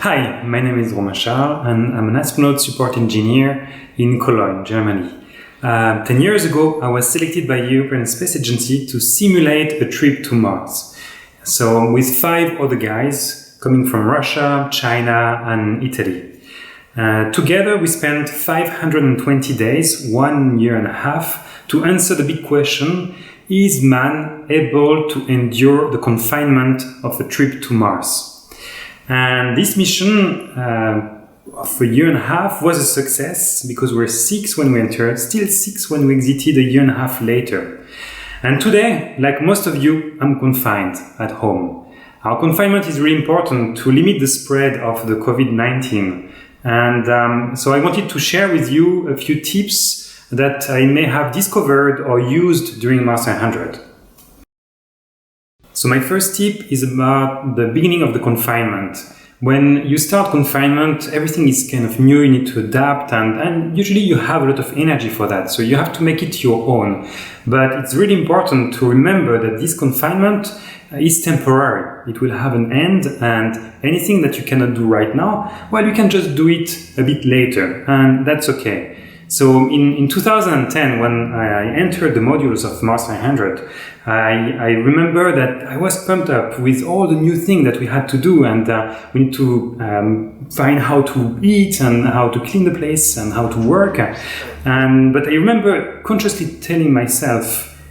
Hi, my name is Romain Charles and I'm an astronaut support engineer in Cologne, Germany. 10 years ago, I was selected by the European Space Agency to simulate a trip to Mars. So with 5 other guys coming from Russia, China and Italy. Together we spent 520 days, 1 year and a half, to answer the big question: is man able to endure the confinement of a trip to Mars? And this mission of a year and a half was a success because we were 6 when we entered, still 6 when we exited a year and a half later. And today, like most of you, I'm confined at home. Our confinement is really important to limit the spread of the COVID-19. And so I wanted to share with you a few tips that I may have discovered or used during Mars 100. So my first tip is about the beginning of the confinement. When you start confinement, everything is kind of new, you need to adapt, and usually you have a lot of energy for that, so you have to make it your own. But it's really important to remember that this confinement is temporary. It will have an end, and anything that you cannot do right now, well, you can just do it a bit later, and that's okay. So in 2010, when I entered the modules of Mars 100, I remember that I was pumped up with all the new things that we had to do, and we need to find how to eat and how to clean the place and how to work. But I remember consciously telling myself,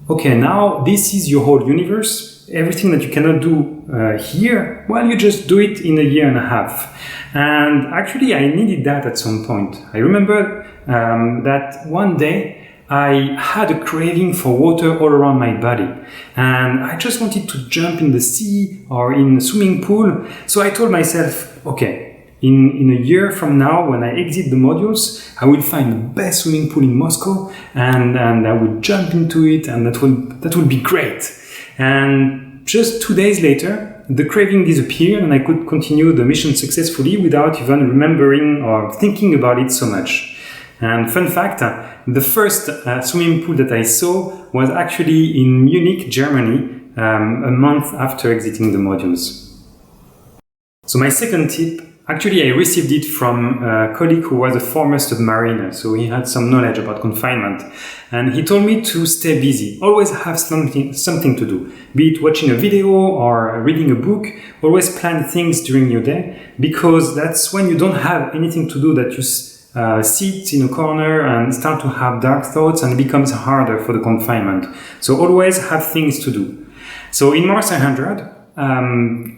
okay, now this is your whole universe. Everything that you cannot do here, well, you just do it in a year and a half. And actually, I needed that at some point. I remember that one day I had a craving for water all around my body, and I just wanted to jump in the sea or in a swimming pool. So I told myself, okay, in a year from now, when I exit the modules, I will find the best swimming pool in Moscow, and I will jump into it, and that will be great. And just 2 days later, the craving disappeared, and I could continue the mission successfully without even remembering or thinking about it so much. And fun fact, the first swimming pool that I saw was actually in Munich, Germany, a month after exiting the modules. So my second tip, actually I received it from a colleague who was a former submariner, so he had some knowledge about confinement. And he told me to stay busy, always have something to do, be it watching a video or reading a book. Always plan things during your day, because that's when you don't have anything to do that you sit in a corner and start to have dark thoughts, and it becomes harder for the confinement. So always have things to do. So in Mars 100,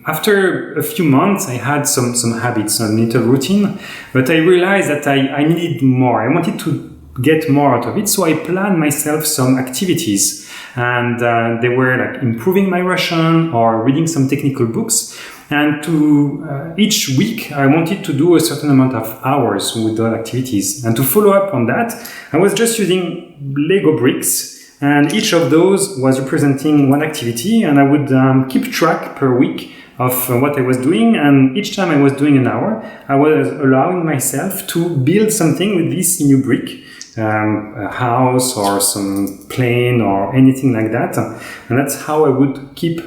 after a few months, I had some habits, a little routine, but I realized that I needed more. I wanted to get more out of it, so I planned myself some activities, and they were like improving my Russian or reading some technical books. And to each week, I wanted to do a certain amount of hours with those activities. And to follow up on that, I was just using Lego bricks, and each of those was representing one activity, and I would keep track per week of what I was doing. And each time I was doing an hour, I was allowing myself to build something with this new brick, a house or some plane or anything like that. And that's how I would keep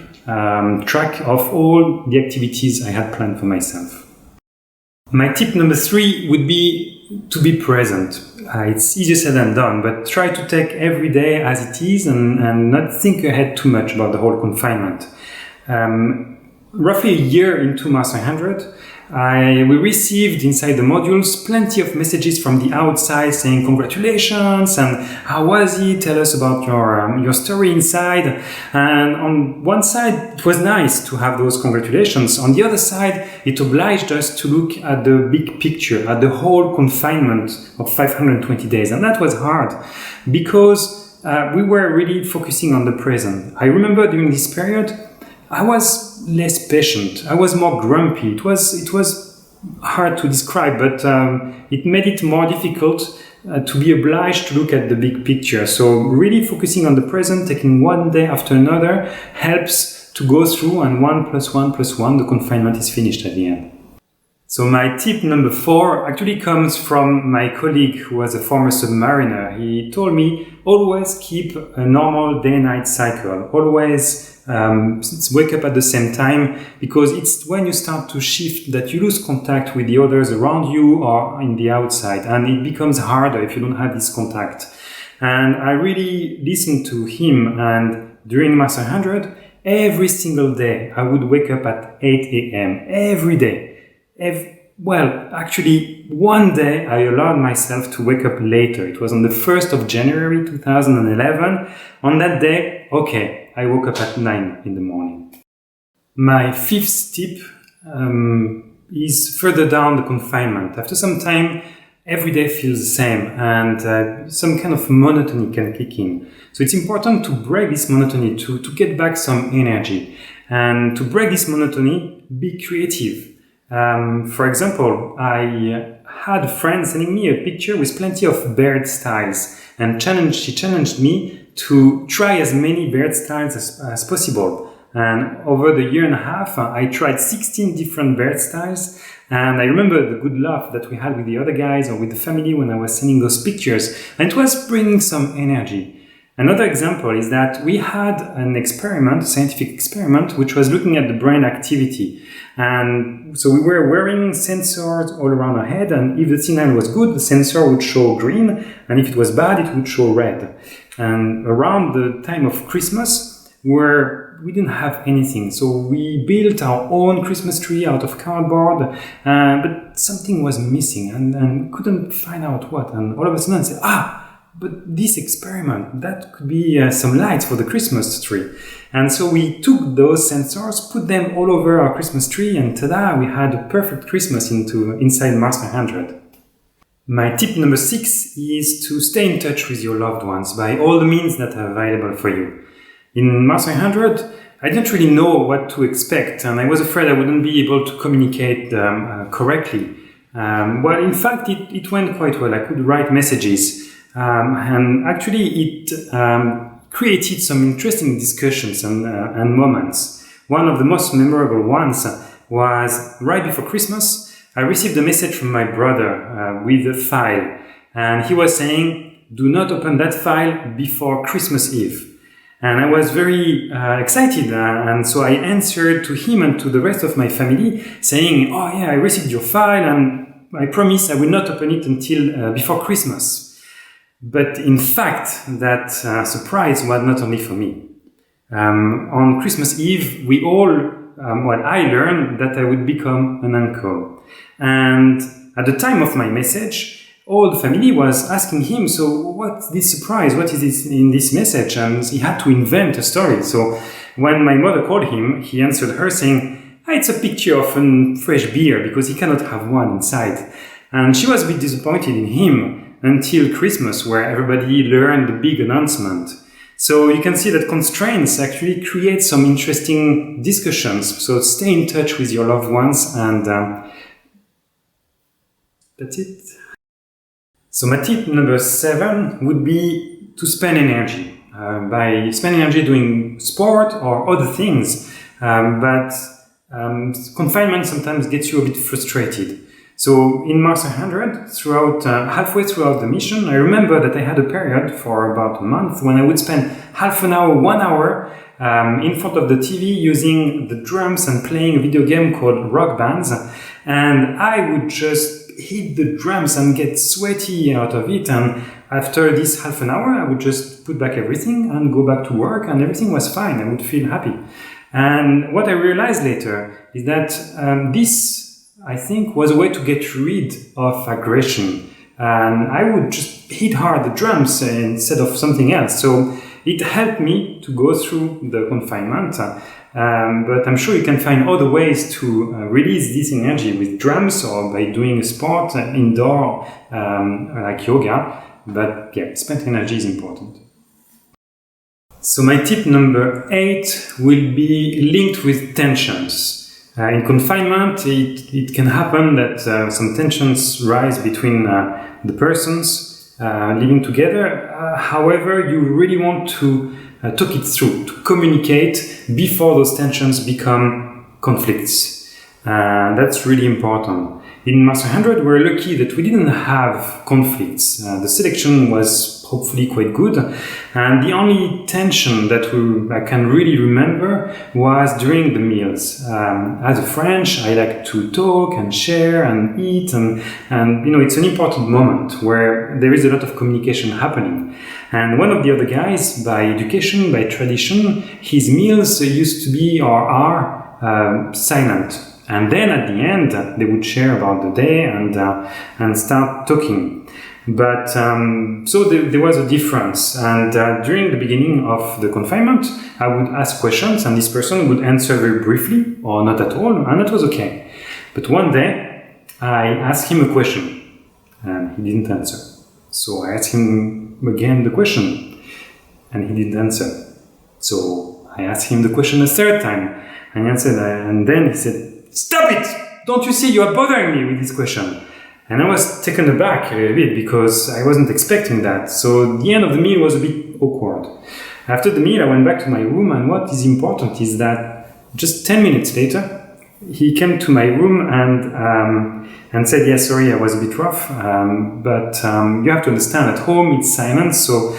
track of all the activities I had planned for myself. My tip number 3 would be to be present. It's easier said than done, but try to take every day as it is and not think ahead too much about the whole confinement. Roughly a year into Mars 100, we received inside the modules plenty of messages from the outside saying congratulations and how was it, tell us about your story inside. And on one side it was nice to have those congratulations. On the other side, it obliged us to look at the big picture, at the whole confinement of 520 days, and that was hard because we were really focusing on the present. I remember during this period I was less patient. I was more grumpy. It was hard to describe, but it made it more difficult to be obliged to look at the big picture. So really focusing on the present, taking one day after another, helps to go through, and 1 + 1 + 1, the confinement is finished at the end. So my tip number 4 actually comes from my colleague who was a former submariner. He told me always keep a normal day-night cycle, always wake up at the same time, because it's when you start to shift that you lose contact with the others around you or in the outside, and it becomes harder if you don't have this contact. And I really listened to him, and during Mars 100, every single day I would wake up at 8 a.m. every day. Well, actually, one day I allowed myself to wake up later. It was on the 1st of January 2011. On that day, okay, I woke up at 9 in the morning. My 5th tip is further down the confinement. After some time, every day feels the same, and some kind of monotony can kick in. So it's important to break this monotony, to get back some energy. And to break this monotony, be creative. For example, I had a friend sending me a picture with plenty of bird styles, and she challenged me to try as many bird styles as possible. And over the year and a half, I tried 16 different bird styles, and I remember the good laugh that we had with the other guys or with the family when I was sending those pictures, and it was bringing some energy. Another example is that we had an experiment, a scientific experiment, which was looking at the brain activity. And so we were wearing sensors all around our head, and if the signal was good, the sensor would show green, and if it was bad, it would show red. And around the time of Christmas, we didn't have anything. So we built our own Christmas tree out of cardboard, but something was missing, and couldn't find out what. And all of a sudden I said, but this experiment, that could be some lights for the Christmas tree. And so we took those sensors, put them all over our Christmas tree, and tada, we had a perfect Christmas inside Mars 100. My tip number 6 is to stay in touch with your loved ones by all the means that are available for you. In Mars 100, I didn't really know what to expect, and I was afraid I wouldn't be able to communicate correctly. Well, in fact, it went quite well. I could write messages. And actually it created some interesting discussions and moments. One of the most memorable ones was right before Christmas. I received a message from my brother with a file, and he was saying, do not open that file before Christmas Eve. And I was very excited, and so I answered to him and to the rest of my family saying, oh yeah, I received your file, and I promise I will not open it until before Christmas. But in fact, that surprise was not only for me. On Christmas Eve, I learned that I would become an uncle. And at the time of my message, all the family was asking him, so what's this surprise? What is this in this message? And he had to invent a story. So when my mother called him, he answered her saying, it's a picture of a fresh beer because he cannot have one inside. And she was a bit disappointed in him until Christmas, where everybody learned the big announcement. So you can see that constraints actually create some interesting discussions. So stay in touch with your loved ones, and that's it. So my tip number 7 would be to spend energy. By spending energy doing sport or other things, but confinement sometimes gets you a bit frustrated. So in Mars 100, halfway throughout the mission, I remember that I had a period for about a month when I would spend half an hour, 1 hour in front of the TV using the drums and playing a video game called Rock Bands. And I would just hit the drums and get sweaty out of it. And after this half an hour, I would just put back everything and go back to work, and everything was fine. I would feel happy. And what I realized later is that this, I think, was a way to get rid of aggression. And I would just hit hard the drums instead of something else. So it helped me to go through the confinement. But I'm sure you can find other ways to release this energy with drums or by doing a sport indoor like yoga. But yeah, spent energy is important. So my tip number 8 will be linked with tensions. In confinement, it can happen that some tensions rise between the persons living together. However, you really want to talk it through, to communicate before those tensions become conflicts. That's really important. In Master 100, we're lucky that we didn't have conflicts. The selection was hopefully quite good, and the only tension that I can really remember was during the meals. As a French, I like to talk and share and eat, and it's an important moment where there is a lot of communication happening. And one of the other guys, by education, by tradition, his meals used to be or are silent. And then at the end, they would share about the day and start talking. But so there was a difference. And during the beginning of the confinement, I would ask questions, and this person would answer very briefly or not at all, and that was okay. But one day, I asked him a question, and he didn't answer. So I asked him again the question, and he didn't answer. So I asked him the question a third time, and he answered, and then he said, "Stop it! Don't you see you are bothering me with this question?" And I was taken aback a little bit because I wasn't expecting that. So the end of the meal was a bit awkward. After the meal, I went back to my room, and what is important is that just 10 minutes later, he came to my room and said, "Yeah, sorry, I was a bit rough, but you have to understand, at home it's silence, so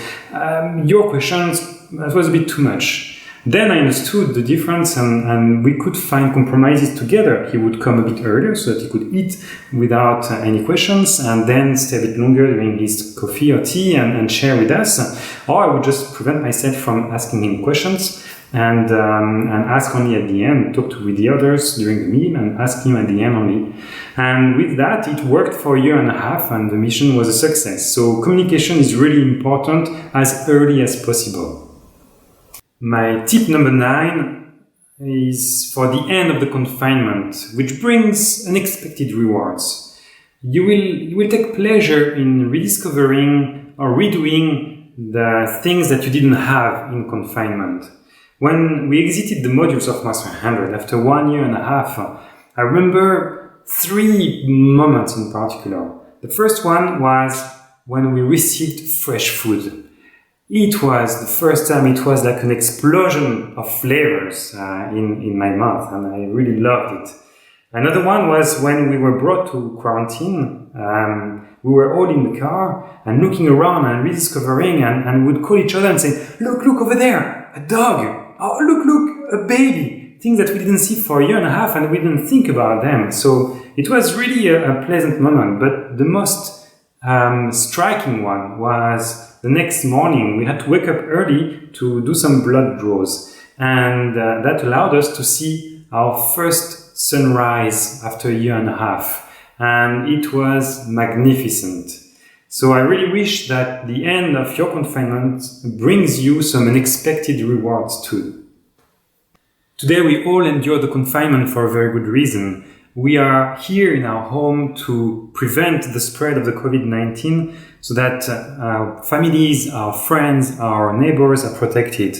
your questions, that was a bit too much." Then I understood the difference, and we could find compromises together. He would come a bit earlier so that he could eat without any questions, and then stay a bit longer during his coffee or tea and share with us. Or I would just prevent myself from asking him questions and ask only at the end, talk with the others during the meal and ask him at the end only. And with that, it worked for a year and a half, and the mission was a success. So communication is really important as early as possible. My tip number 9 is for the end of the confinement, which brings unexpected rewards. You will take pleasure in rediscovering or redoing the things that you didn't have in confinement. When we exited the modules of Master 100 after 1 year and a half, I remember 3 moments in particular. The first one was when we received fresh food. It was the first time, it was like an explosion of flavors in my mouth, and I really loved it. Another one was when we were brought to quarantine. We were all in the car and looking around and rediscovering, and we would call each other and say, look over there, a dog. Oh, look, a baby. Things that we didn't see for a year and a half, and we didn't think about them. So it was really a pleasant moment, but the most striking one was the next morning. We had to wake up early to do some blood draws, and that allowed us to see our first sunrise after a year and a half, and it was magnificent. So I really wish that the end of your confinement brings you some unexpected rewards too. Today we all endure the confinement for a very good reason. We are here in our home to prevent the spread of the COVID-19 so that our families, our friends, our neighbors are protected.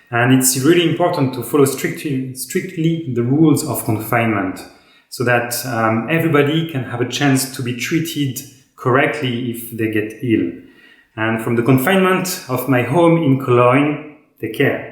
And it's really important to follow strictly the rules of confinement so that everybody can have a chance to be treated correctly if they get ill. And from the confinement of my home in Cologne, take care.